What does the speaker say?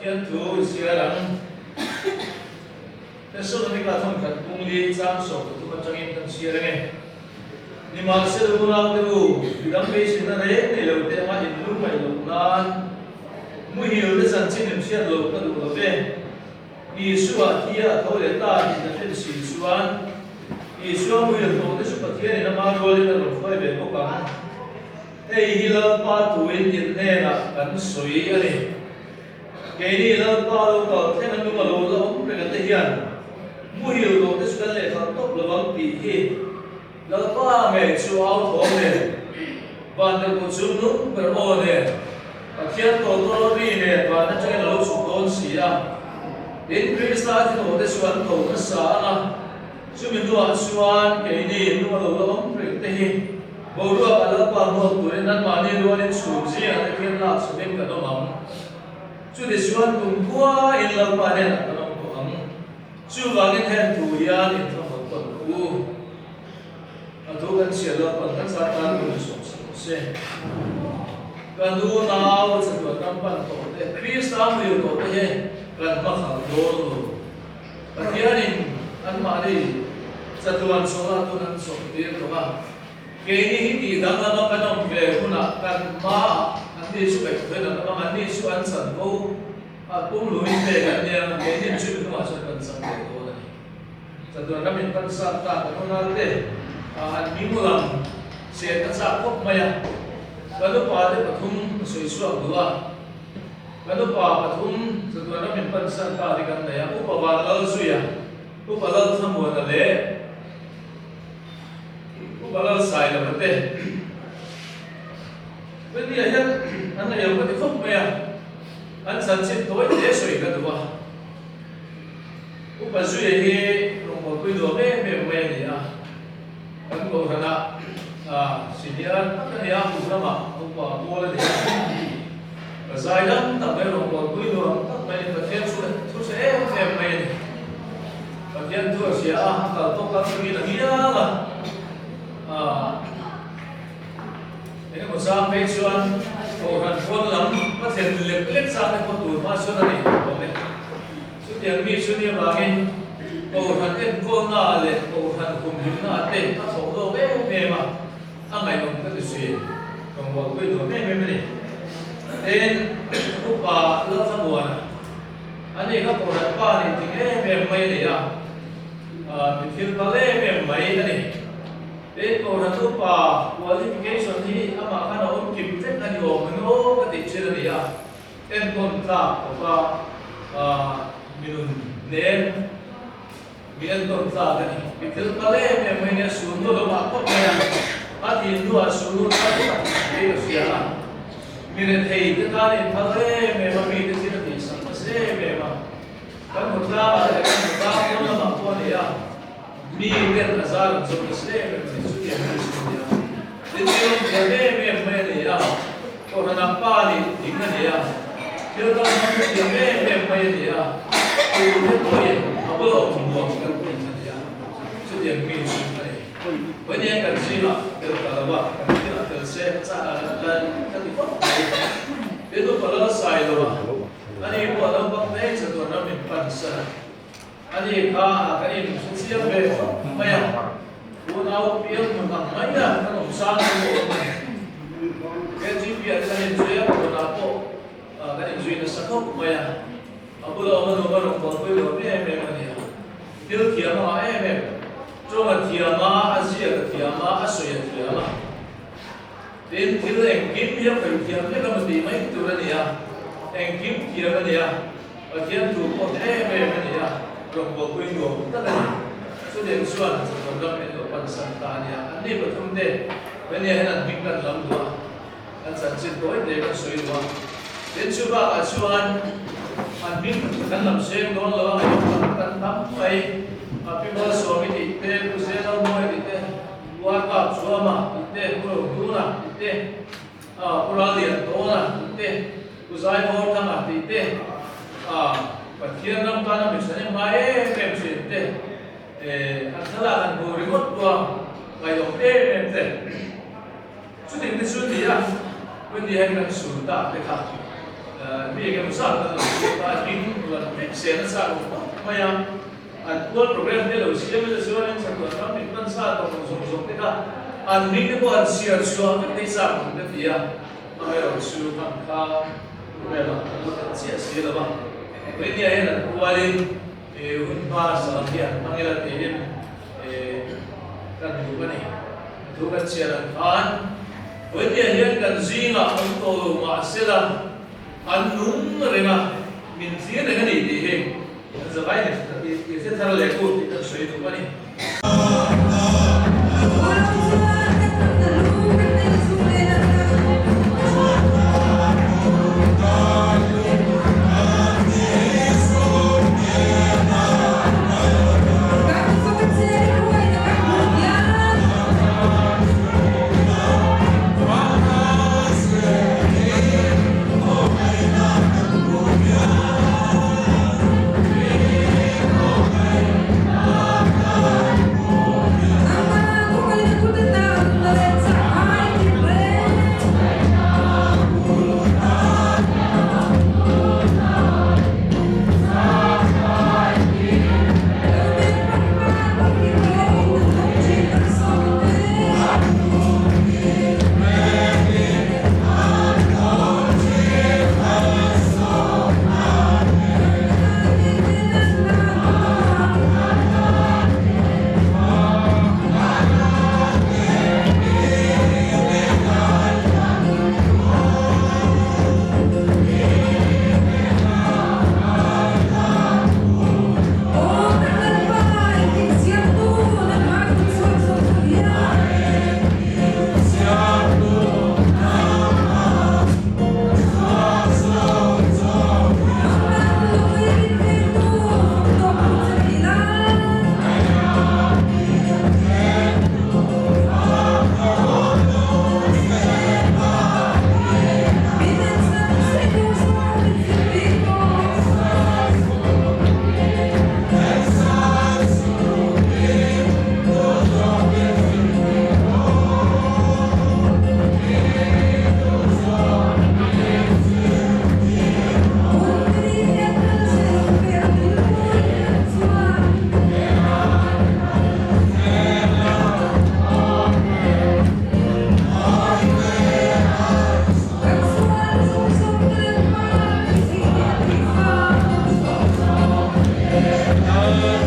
thiên thủ xia lăng cái số này là thông cần cung lý trang sổ của chúng ta trong in cần xia lăng ni mà sẽ được làm được vì đam mê xin là đấy để đầu tiên mà in lúc mày lúc nan mũi hiểu cái sản sinh niệm xia lúc nó được đầu tiên Yeshua kia thôi để ta thì là cái sự suan Yeshua mũi hiểu thôi cái sự kia này nó mang rồi là rồi phải về cố gắng hey hila pa tuin in ne na kan sui ani ke ni la pa lo ka thena nu ma lo lo pe ka te hian mu hi lo te su kan le kha top lo bang pi hi la pa me chu au tho ne ban de ko chu nu per o ne ka khian to to ri ne ba na chang lo su kon si a in krista ti no te su an to na sa na chu min do an suan ke ni nu ma lo lo pe te hi bầu đua cả lớp vào một tuổi nên mà nên đua lên sụp gì à thiên lạc sụp em cả nó mỏng chú để xuân cùng qua in lớp mà nên là nó mỏng chú vào cái thèn tuổi à nên nó mỏng quần u à thu gần xỉa lớp còn các xã tan cùng sụp sụp xe gần đua nào sẽ được năm phần tổ để Christ am nhiều tổ thế gần mà khảo đô và kia nên ăn mà đi sẽ tuần số là tuần số tiền của bạn cái này thì đang làm cái nông về cũng là cần mà anh đi xuất khẩu là các anh đi xuất ăn sản cô cũng lùi về cái này cái này chưa được mà xuất ăn sản về cô này sản xuất là mình cần sản ta cái con nào đấy anh đi mua làm sẽ các sản phẩm mày cái lúc vào thì bắt thùng sôi xuống đúng không cái lúc vào bắt thùng sản xuất là mình cần sản ta thì cái này cũng vào vào suy à cũng vào vào tham muốn là đấy kalau saya dah betul, jadi anh này yang betul phúc mày, anh sản xuất tối để soi cái đó, cũng phải suy nghĩ rồi một cái đồ mẹ này à, anh có thằng nào, xin đi ăn, cái này cũng là mà, cũng có mua lên để, dài lắm, tập này rồi một cái đồ, tập này là thiên số sẽ em mày, và thiên số sẽ cả tốt các cái là nghĩa là ini musa pecuan orang pun lam masih lek sang ni pun tu masuk ni, boleh. Sudah mi sudah bagi orang itu pun nak le, orang kumpulan nak le, masuk tu memang, angai orang tu sih, orang buat tu memang ni. Dan upah lah semua. Ani kan orang pan ni tinggal memang ni ya, mikir balik memang ni. Đến cổ là giúp qualification thì ama khá là ổn kịp rất là nhiều mình có cái tỷ lệ này à em còn cả mình nên mình còn cả cái này vì thế mà lấy mình xuống đó mà có cái thì nó xuống đó cái gì à mình thấy cái này phải mình mà mình cái gì thì sao mà sẽ mình mà cái một cái nó là có này à mi ver azar sobre sleve sudia sudia dentro de me ya ko na pali dinga ya yo to na me ya ko ne ko ye abo mo ka ko ya sudia mi sudia wani ka sina ka kalaba ka sina ka se sa ka ti ko edo pala sai do ani ko da ba ne sa to na mi pansa ani ka ini sosial be maya unau piang menang maya kan usaha ko ke jipi kan juya ko na po kan juya na sakop maya abulo ono baro ko ko lo me mania til kiama choma kiama azia kiama asoya kiama den til engkim ya ko kiama ka mati mai tu ni ya engkim kiama ni ya akian tu ko mania rồi bộ quy luật tất cả số điện xuân còn lâm đến độ phần sản ta nhà anh đi vào thông đề bên này là mình cần làm được anh sản xuất tối để có suy luận đến số ba là số anh biết cần làm xem đó là anh cần tắm vậy mà khi mà số mình đi tê cũng sẽ đâu mua đi tê qua cặp số mà đi tê cũng được đủ là đi tê cũng là liền đó là đi tê cũng giải phóng thằng à đi tê và thiên năm ta là mình sẽ mai em chuyện thế, anh thấy là anh vừa đi mất qua ngày đầu em thế, chút tiền cái chút gì à, bên đi anh đang sửa ta cái khác, มีกันสร้างกันตอนนี้เราไม่เสียนะสร้างพยายามอันตัวโปรแกรมเนี่ยเราเสียไม่ได้เสียวันนี้สักวันเราไม่ต้องสร้างตรงส่งไปก็อันนี้เนี่ยพออันเสียชัวร์ไม่ได้สร้างมันเดียวไม่เราสู้กันข้าไม่ละเราเสียแล้วบ้างวันนี้เห็นวันนี้หุ่นผ้าสามอย่างทั้งเรื่องเห็นกันดูกันนี่ดูกันเสียแล้วกันวันนี้เห็นกันจีน่ะมันโตมาเสียแล้วอันนู้นเรื่องอ่ะมินเสียเรื่องนี้ดีเองจะไปเนี่ยที่เส้นทางเล็กกูที่จะช่วยดูกันนี่ Amen.